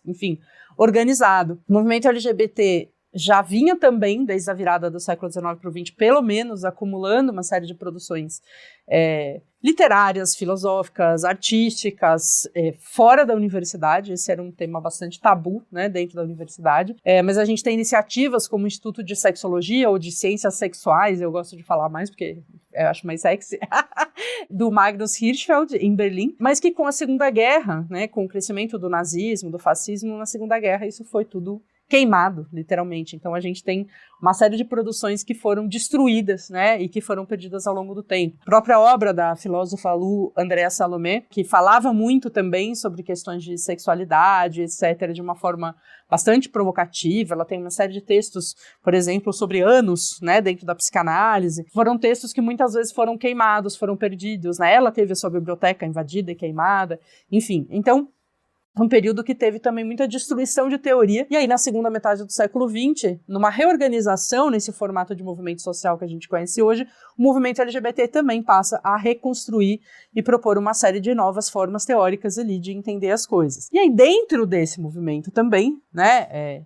enfim, organizado. O movimento LGBT já vinha também, desde a virada do século XIX para o XX, pelo menos acumulando uma série de produções literárias, filosóficas, artísticas, fora da universidade. Esse era um tema bastante tabu, né, dentro da universidade. Mas a gente tem iniciativas como o Instituto de Sexologia ou de Ciências Sexuais, eu gosto de falar mais porque eu acho mais sexy, do Magnus Hirschfeld, em Berlim, mas que com a Segunda Guerra, né, com o crescimento do nazismo, do fascismo na Segunda Guerra, isso foi tudo queimado, literalmente. Então a gente tem uma série de produções que foram destruídas, né, e que foram perdidas ao longo do tempo. A própria obra da filósofa Andrea Salomé, que falava muito também sobre questões de sexualidade, etc., de uma forma bastante provocativa. Ela tem uma série de textos, por exemplo, sobre anos, né, dentro da psicanálise. Foram textos que muitas vezes foram queimados, foram perdidos, né? Ela teve a sua biblioteca invadida e queimada, enfim. Então, um período que teve também muita destruição de teoria, e aí na segunda metade do século XX, numa reorganização nesse formato de movimento social que a gente conhece hoje, o movimento LGBT também passa a reconstruir e propor uma série de novas formas teóricas ali de entender as coisas. E aí dentro desse movimento também, né,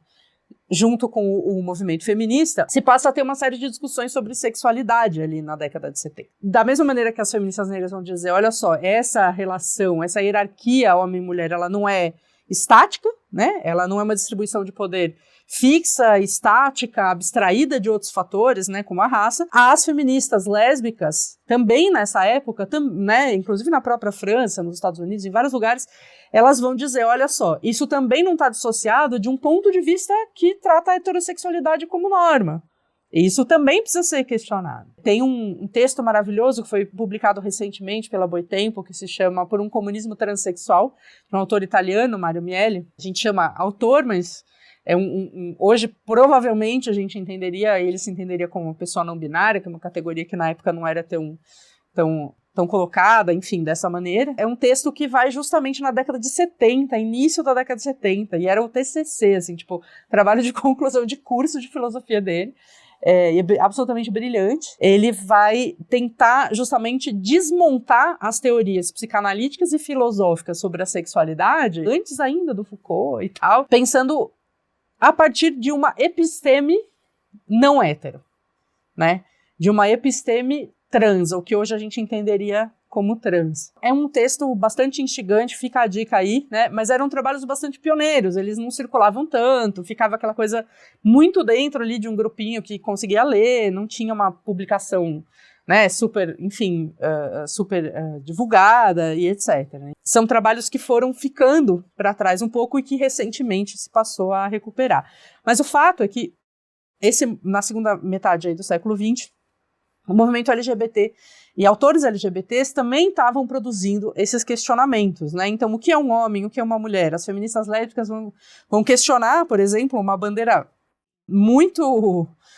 junto com o movimento feminista, se passa a ter uma série de discussões sobre sexualidade ali na década de 70. Da mesma maneira que as feministas negras vão dizer, olha só, essa relação, essa hierarquia homem-mulher, ela não é estática, né? Ela não é uma distribuição de poder fixa, estática, abstraída de outros fatores, né, como a raça. As feministas lésbicas, também nessa época, né, inclusive na própria França, nos Estados Unidos, em vários lugares, elas vão dizer, olha só, isso também não está dissociado de um ponto de vista que trata a heterossexualidade como norma. Isso também precisa ser questionado. Tem um texto maravilhoso que foi publicado recentemente pela Boitempo, que se chama Por um Comunismo Transsexual, de um autor italiano, Mario Miele. A gente chama autor, mas hoje provavelmente a gente entenderia, ele se entenderia como uma pessoa não binária, que é uma categoria que na época não era tão colocada, enfim, dessa maneira. É um texto que vai justamente na década de 70, início da década de 70, e era o TCC, assim, tipo, trabalho de conclusão de curso de filosofia dele. É absolutamente brilhante. Ele vai tentar justamente desmontar as teorias psicanalíticas e filosóficas sobre a sexualidade, antes ainda do Foucault e tal, pensando a partir de uma episteme não hétero, né? De uma episteme trans, o que hoje a gente entenderia como trans. É um texto bastante instigante, fica a dica aí, né? Mas eram trabalhos bastante pioneiros, eles não circulavam tanto, ficava aquela coisa muito dentro ali de um grupinho que conseguia ler, não tinha uma publicação, né, super, enfim, divulgada e etc. Né? São trabalhos que foram ficando para trás um pouco e que recentemente se passou a recuperar. Mas o fato é que na segunda metade aí do século XX, o movimento LGBT e autores LGBTs também estavam produzindo esses questionamentos, né? Então, o que é um homem, o que é uma mulher? As feministas lésbicas vão questionar, por exemplo, uma bandeira muito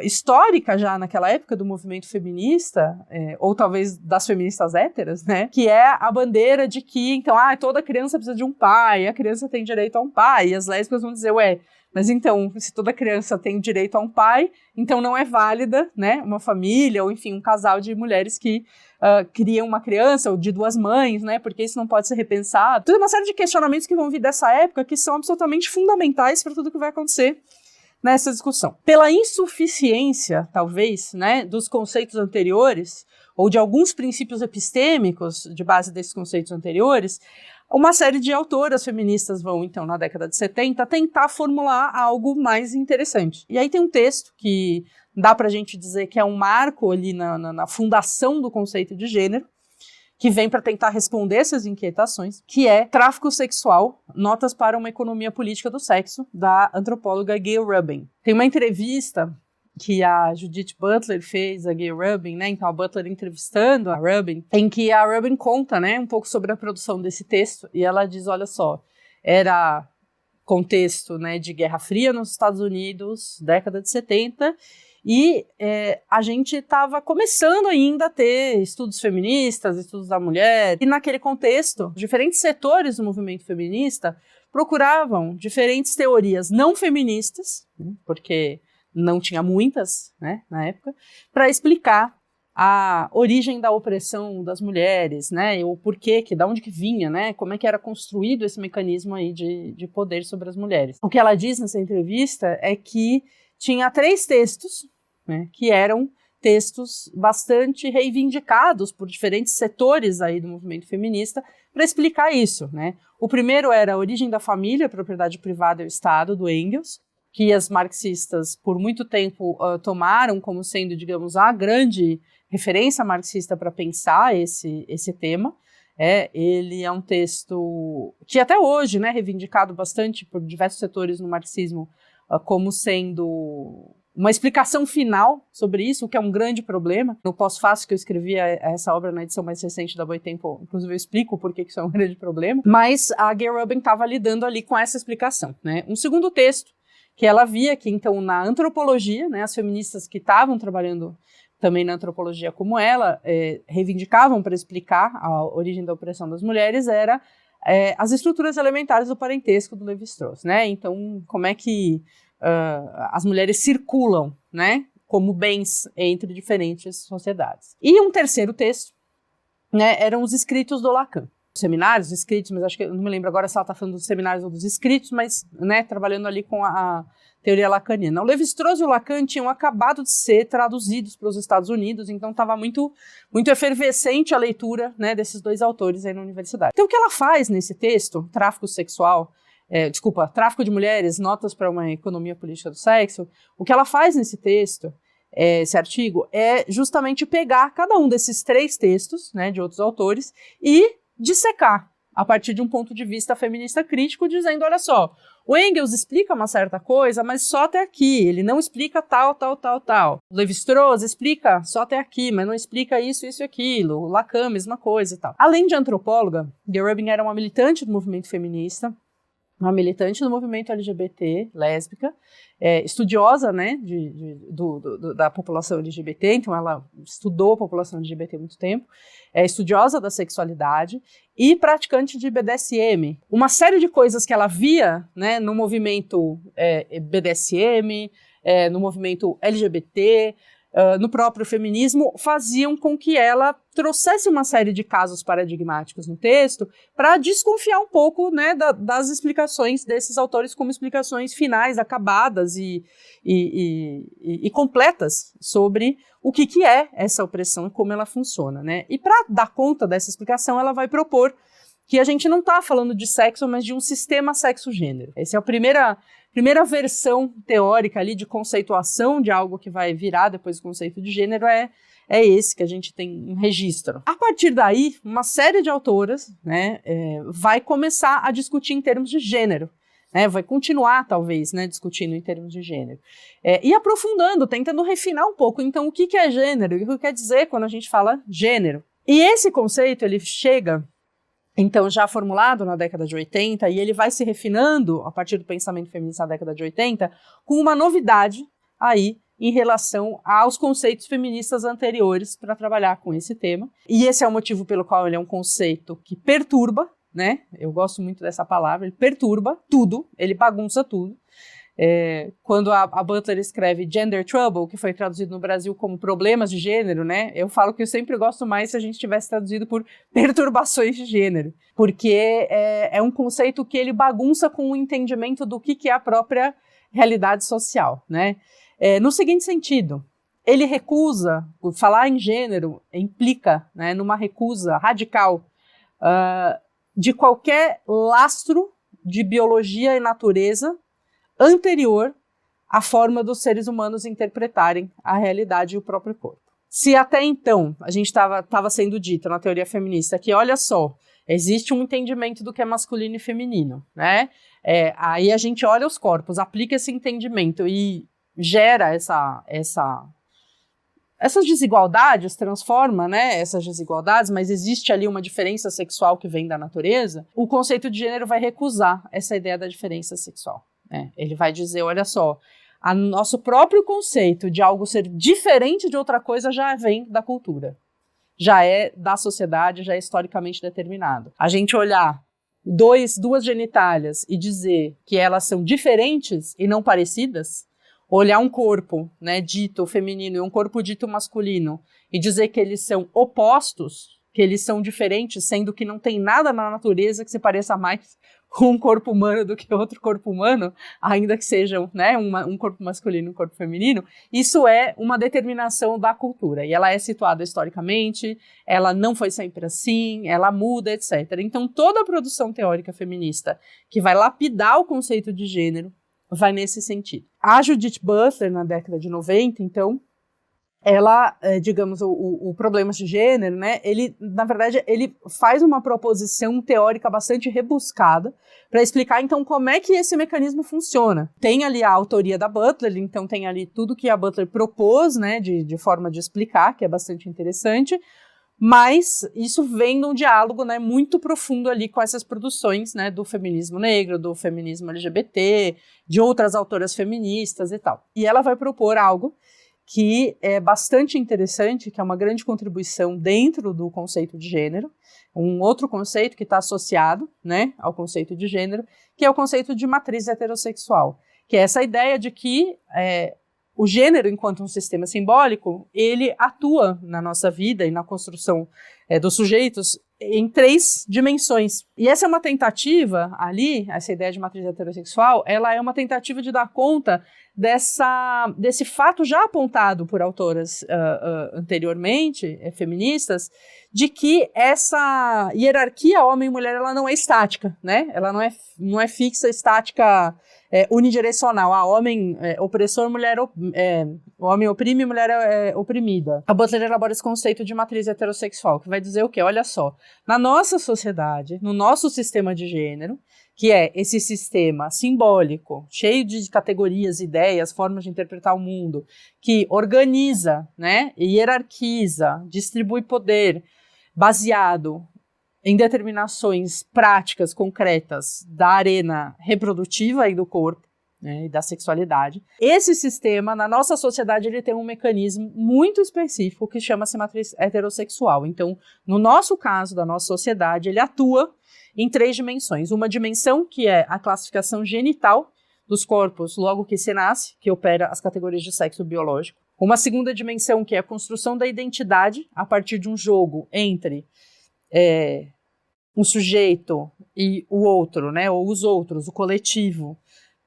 histórica já naquela época do movimento feminista, ou talvez das feministas héteras, né? Que é a bandeira de que, então, toda criança precisa de um pai, a criança tem direito a um pai, e as lésbicas vão dizer, mas então, se toda criança tem direito a um pai, então não é válida, né, uma família ou, enfim, um casal de mulheres que criam uma criança ou de duas mães, né, porque isso não pode ser repensado. Tudo uma série de questionamentos que vão vir dessa época que são absolutamente fundamentais para tudo que vai acontecer nessa discussão. Pela insuficiência, talvez, né, dos conceitos anteriores, ou de alguns princípios epistêmicos de base desses conceitos anteriores, uma série de autoras feministas vão, então, na década de 70, tentar formular algo mais interessante. E aí tem um texto que dá pra gente dizer que é um marco ali na fundação do conceito de gênero, que vem para tentar responder essas inquietações, que é Tráfico Sexual, Notas para uma Economia Política do Sexo, da antropóloga Gayle Rubin. Tem uma entrevista que a Judith Butler fez, a Gayle Rubin, né, então a Butler entrevistando a Rubin, em que a Rubin conta, né, um pouco sobre a produção desse texto, e ela diz, olha só, era contexto, né, de Guerra Fria nos Estados Unidos, década de 70, e a gente estava começando ainda a ter estudos feministas, estudos da mulher, e naquele contexto, diferentes setores do movimento feminista procuravam diferentes teorias não feministas, porque não tinha muitas, né, na época, para explicar a origem da opressão das mulheres, né, o porquê, da onde que vinha, né, como é que era construído esse mecanismo aí de poder sobre as mulheres. O que ela diz nessa entrevista é que tinha 3 textos, né, que eram textos bastante reivindicados por diferentes setores aí do movimento feminista para explicar isso, né. O primeiro era A Origem da Família, Propriedade Privada e o Estado, do Engels, que as marxistas por muito tempo tomaram como sendo, digamos, a grande referência marxista para pensar esse tema. Ele é um texto que até hoje, né, reivindicado bastante por diversos setores no marxismo como sendo uma explicação final sobre isso, o que é um grande problema. No pós-fácil que eu escrevi essa obra na edição mais recente da Boitempo, inclusive eu explico por que isso é um grande problema, mas a Gayle Rubin estava lidando ali com essa explicação, né? Um segundo texto que ela via que, então, na antropologia, né, as feministas que estavam trabalhando também na antropologia como ela, reivindicavam para explicar a origem da opressão das mulheres, era as estruturas elementares do parentesco do Lévi-Strauss, né? Então, como é que as mulheres circulam, né, como bens entre diferentes sociedades. E um terceiro texto, né, eram os escritos do Lacan. Seminários, escritos, mas acho que eu não me lembro agora se ela está falando dos seminários ou dos escritos, mas, né, trabalhando ali com a teoria lacaniana. O Lévi-Strauss e o Lacan tinham acabado de ser traduzidos para os Estados Unidos, então estava muito, muito efervescente a leitura, né, desses 2 autores aí na universidade. Então o que ela faz nesse texto, Tráfico de Mulheres, Notas para uma Economia Política do Sexo, o que ela faz nesse texto, esse artigo, é justamente pegar cada um desses 3 textos, né, de outros autores e dissecar a partir de um ponto de vista feminista crítico, dizendo, olha só, o Engels explica uma certa coisa, mas só até aqui, ele não explica tal. O Lévi-Strauss explica só até aqui, mas não explica isso e aquilo. O Lacan, mesma coisa e tal. Além de antropóloga, Gayle Rubin era uma militante do movimento feminista, uma militante do movimento LGBT, lésbica, estudiosa, né, da população LGBT, então ela estudou a população LGBT há muito tempo, estudiosa da sexualidade e praticante de BDSM. Uma série de coisas que ela via, né, no movimento BDSM, no movimento LGBT, no próprio feminismo, faziam com que ela trouxesse uma série de casos paradigmáticos no texto para desconfiar um pouco, né, das explicações desses autores como explicações finais, acabadas e completas sobre o que é essa opressão e como ela funciona, né? E para dar conta dessa explicação, ela vai propor que a gente não está falando de sexo, mas de um sistema sexo-gênero. Essa é a primeira versão teórica ali de conceituação de algo que vai virar depois o conceito de gênero é esse que a gente tem um registro. A partir daí, uma série de autoras, né, vai começar a discutir em termos de gênero, né, vai continuar, talvez, né, discutindo em termos de gênero. E aprofundando, tentando refinar um pouco, então, o que é gênero e o que quer dizer quando a gente fala gênero. E esse conceito, ele chega, então, já formulado na década de 80, e ele vai se refinando a partir do pensamento feminista na década de 80, com uma novidade aí em relação aos conceitos feministas anteriores para trabalhar com esse tema. E esse é o motivo pelo qual ele é um conceito que perturba, né? Eu gosto muito dessa palavra, ele perturba tudo, ele bagunça tudo. Quando a Butler escreve Gender Trouble, que foi traduzido no Brasil como problemas de gênero, né, eu falo que eu sempre gosto mais se a gente tivesse traduzido por perturbações de gênero, porque é um conceito que ele bagunça com o entendimento do que é a própria realidade social, né? No seguinte sentido, ele recusa, falar em gênero implica, né, numa recusa radical de qualquer lastro de biologia e natureza anterior à forma dos seres humanos interpretarem a realidade e o próprio corpo. Se até então a gente estava sendo dito na teoria feminista que, olha só, existe um entendimento do que é masculino e feminino, né? Aí a gente olha os corpos, aplica esse entendimento e gera essas desigualdades, transforma, né, essas desigualdades, mas existe ali uma diferença sexual que vem da natureza, o conceito de gênero vai recusar essa ideia da diferença sexual. Né? Ele vai dizer, olha só, nosso próprio conceito de algo ser diferente de outra coisa já vem da cultura, já é da sociedade, já é historicamente determinado. A gente olhar duas genitálias e dizer que elas são diferentes e não parecidas, olhar um corpo, né, dito feminino e um corpo dito masculino e dizer que eles são opostos, que eles são diferentes, sendo que não tem nada na natureza que se pareça mais com um corpo humano do que outro corpo humano, ainda que sejam, né, um corpo masculino e um corpo feminino, isso é uma determinação da cultura, e ela é situada historicamente, ela não foi sempre assim, ela muda, etc. Então, toda a produção teórica feminista que vai lapidar o conceito de gênero vai nesse sentido. A Judith Butler, na década de 90, então, ela, digamos, o Problemas de Gênero, né, ele, na verdade, ele faz uma proposição teórica bastante rebuscada para explicar, então, como é que esse mecanismo funciona. Tem ali a autoria da Butler, então tem ali tudo que a Butler propôs, né, de forma de explicar, que é bastante interessante, mas isso vem num diálogo, né, muito profundo ali com essas produções, né, do feminismo negro, do feminismo LGBT, de outras autoras feministas e tal. E ela vai propor algo que é bastante interessante, que é uma grande contribuição dentro do conceito de gênero, um outro conceito que está associado, né, ao conceito de gênero, que é o conceito de matriz heterossexual, que é essa ideia de que o gênero, enquanto um sistema simbólico, ele atua na nossa vida e na construção dos sujeitos em 3 dimensões. E essa é uma tentativa ali, essa ideia de matriz heterossexual, ela é uma tentativa de dar conta desse fato já apontado por autoras anteriormente, feministas, de que essa hierarquia homem e mulher ela não é estática, né? Ela não é fixa, estática, unidirecional. Homem opressor, mulher homem oprime, mulher oprimida. A Butler elabora esse conceito de matriz heterossexual, que vai dizer o quê? Olha só, na nossa sociedade, no nosso sistema de gênero, que é esse sistema simbólico, cheio de categorias, ideias, formas de interpretar o mundo, que organiza, né, hierarquiza, distribui poder, baseado em determinações práticas, concretas, da arena reprodutiva e do corpo, né, e da sexualidade. Esse sistema, na nossa sociedade, ele tem um mecanismo muito específico que chama-se matriz heterossexual. Então, no nosso caso, da nossa sociedade, ele atua em 3 dimensões. Uma dimensão que é a classificação genital dos corpos logo que se nasce, que opera as categorias de sexo biológico. Uma segunda dimensão que é a construção da identidade a partir de um jogo entre um sujeito e o outro, né, ou os outros, o coletivo,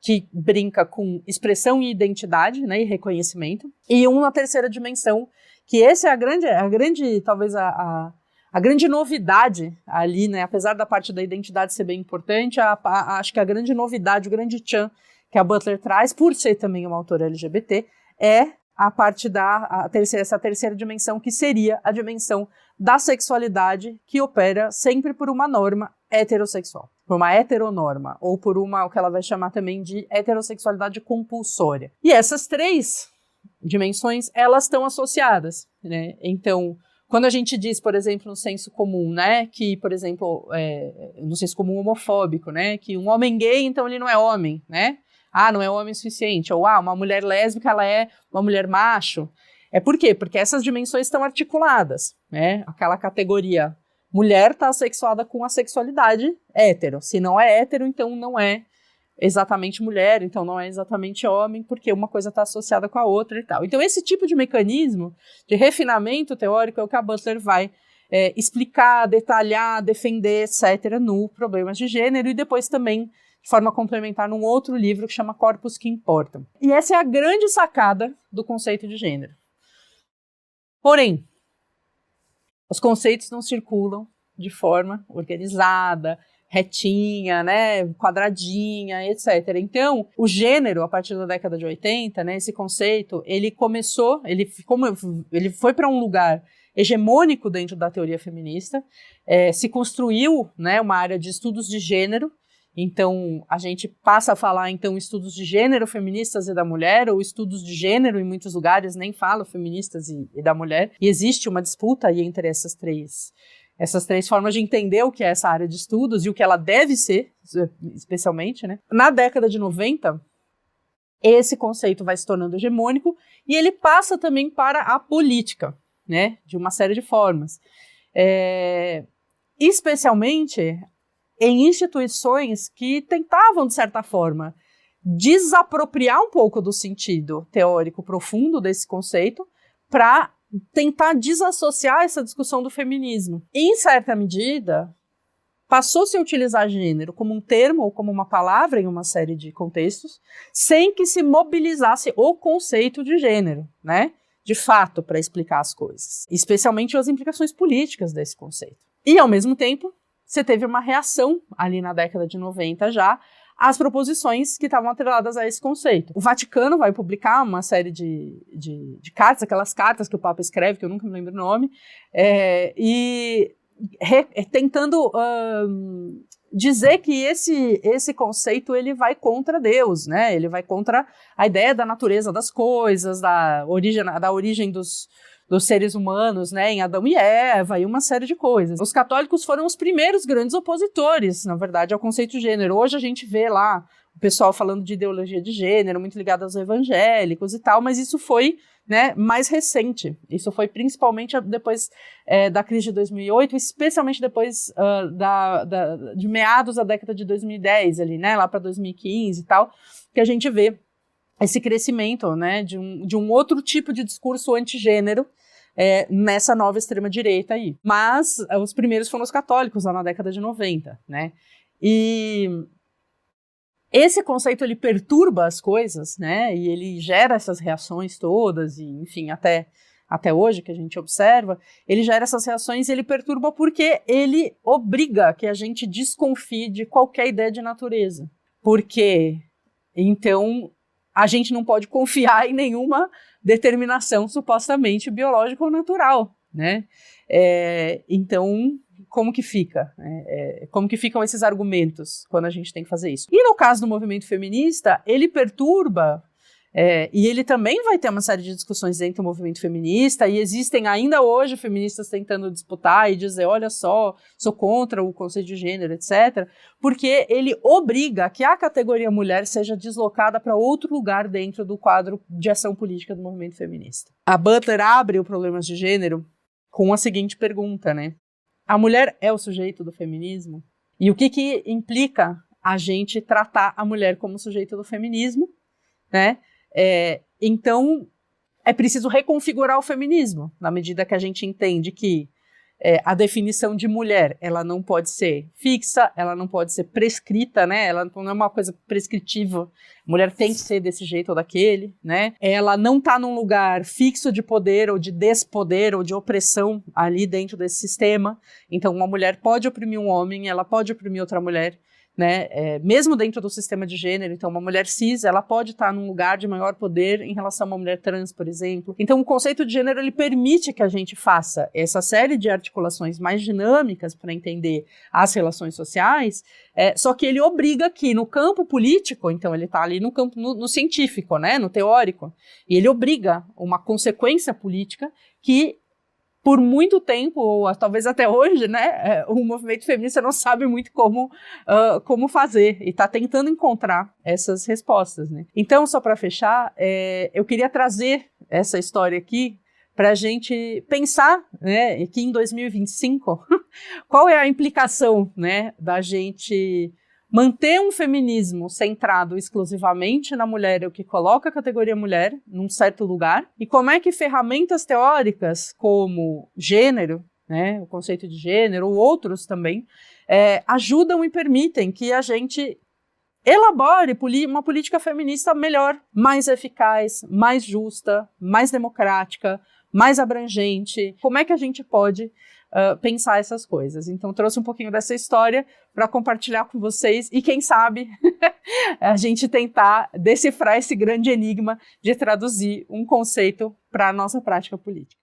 que brinca com expressão e identidade, né, e reconhecimento. E uma terceira dimensão, que essa é a grande talvez a grande novidade ali, né, apesar da parte da identidade ser bem importante, acho que a grande novidade, o grande tchan que a Butler traz, por ser também uma autora LGBT, é a parte essa terceira dimensão, que seria a dimensão da sexualidade, que opera sempre por uma norma heterossexual, por uma heteronorma, ou por o que ela vai chamar também de heterossexualidade compulsória. E essas 3 dimensões, elas estão associadas, né? Então, quando a gente diz, por exemplo, no senso comum, né, que, por exemplo, no senso comum homofóbico, né, que um homem gay, então ele não é homem, né? Não é homem o suficiente. Ou, uma mulher lésbica, ela é uma mulher macho. Por quê? Porque essas dimensões estão articuladas, né? Aquela categoria mulher está assexuada com a sexualidade hétero. Se não é hétero, então não é exatamente mulher, então não é exatamente homem, porque uma coisa está associada com a outra e tal. Então, esse tipo de mecanismo de refinamento teórico é o que a Butler vai explicar, detalhar, defender, etc., no Problemas de Gênero, e depois também de forma complementar num outro livro que chama Corpos que Importam. E essa é a grande sacada do conceito de gênero. Porém, os conceitos não circulam de forma organizada, retinha, né, quadradinha, etc. Então, o gênero, a partir da década de 80, né, esse conceito, ele foi para um lugar hegemônico dentro da teoria feminista, se construiu, né, uma área de estudos de gênero, Então, a gente passa a falar, então, estudos de gênero feministas e da mulher, ou estudos de gênero, em muitos lugares nem fala feministas e da mulher, e existe uma disputa aí entre essas três formas de entender o que é essa área de estudos e o que ela deve ser, especialmente, né? Na década de 90, esse conceito vai se tornando hegemônico e ele passa também para a política, né? De uma série de formas. Especialmente em instituições que tentavam, de certa forma, desapropriar um pouco do sentido teórico profundo desse conceito para tentar desassociar essa discussão do feminismo. Em certa medida, passou-se a utilizar gênero como um termo ou como uma palavra em uma série de contextos, sem que se mobilizasse o conceito de gênero, né? De fato, para explicar as coisas. Especialmente as implicações políticas desse conceito. E, ao mesmo tempo, você teve uma reação, ali na década de 90 já, às proposições que estavam atreladas a esse conceito. O Vaticano vai publicar uma série de cartas, aquelas cartas que o Papa escreve, que eu nunca me lembro o nome, tentando dizer que esse conceito ele vai contra Deus, né? Ele vai contra a ideia da natureza das coisas, da origem dos seres humanos, né, em Adão e Eva, e uma série de coisas. Os católicos foram os primeiros grandes opositores, na verdade, ao conceito de gênero. Hoje a gente vê lá o pessoal falando de ideologia de gênero, muito ligado aos evangélicos e tal, mas isso foi, né, mais recente. Isso foi principalmente depois da crise de 2008, especialmente depois de meados da década de 2010, ali, né, lá para 2015 e tal, que a gente vê esse crescimento, né, de um outro tipo de discurso antigênero nessa nova extrema-direita aí. Mas os primeiros foram os católicos, lá na década de 90, né? E esse conceito, ele perturba as coisas, né? E ele gera essas reações todas, e enfim, até hoje que a gente observa, ele gera essas reações e ele perturba porque ele obriga que a gente desconfie de qualquer ideia de natureza. Porque, então, a gente não pode confiar em nenhuma determinação supostamente biológica ou natural, né? Então, como que fica? Como que ficam esses argumentos quando a gente tem que fazer isso? E no caso do movimento feminista, ele perturba, e ele também vai ter uma série de discussões dentro do movimento feminista, e existem ainda hoje feministas tentando disputar e dizer, olha só, sou contra o conceito de gênero, etc., porque ele obriga que a categoria mulher seja deslocada para outro lugar dentro do quadro de ação política do movimento feminista. A Butler abre o Problemas de Gênero com a seguinte pergunta, né? A mulher é o sujeito do feminismo? E o que implica a gente tratar a mulher como sujeito do feminismo, né? Então, é preciso reconfigurar o feminismo, na medida que a gente entende que a definição de mulher, ela não pode ser fixa, ela não pode ser prescrita, né? Ela não é uma coisa prescritiva, mulher tem que ser desse jeito ou daquele, né? Ela não está num lugar fixo de poder ou de despoder ou de opressão ali dentro desse sistema. Então, uma mulher pode oprimir um homem, ela pode oprimir outra mulher, né? Mesmo dentro do sistema de gênero. Então, uma mulher cis, ela pode estar num lugar de maior poder em relação a uma mulher trans, por exemplo. Então, o conceito de gênero, ele permite que a gente faça essa série de articulações mais dinâmicas para entender as relações sociais, só que ele obriga que no campo político, então ele está ali no campo no científico, né? No teórico, e ele obriga uma consequência política que por muito tempo, ou talvez até hoje, né, o movimento feminista não sabe muito como fazer, e está tentando encontrar essas respostas, né? Então, só para fechar, eu queria trazer essa história aqui para a gente pensar, né, que em 2025, qual é a implicação, né, da gente manter um feminismo centrado exclusivamente na mulher, o que coloca a categoria mulher num certo lugar, e como é que ferramentas teóricas como gênero, né, o conceito de gênero, ou outros também, ajudam e permitem que a gente elabore uma política feminista melhor, mais eficaz, mais justa, mais democrática, mais abrangente. Como é que a gente pode pensar essas coisas? Então, trouxe um pouquinho dessa história para compartilhar com vocês e, quem sabe, a gente tentar decifrar esse grande enigma de traduzir um conceito para a nossa prática política.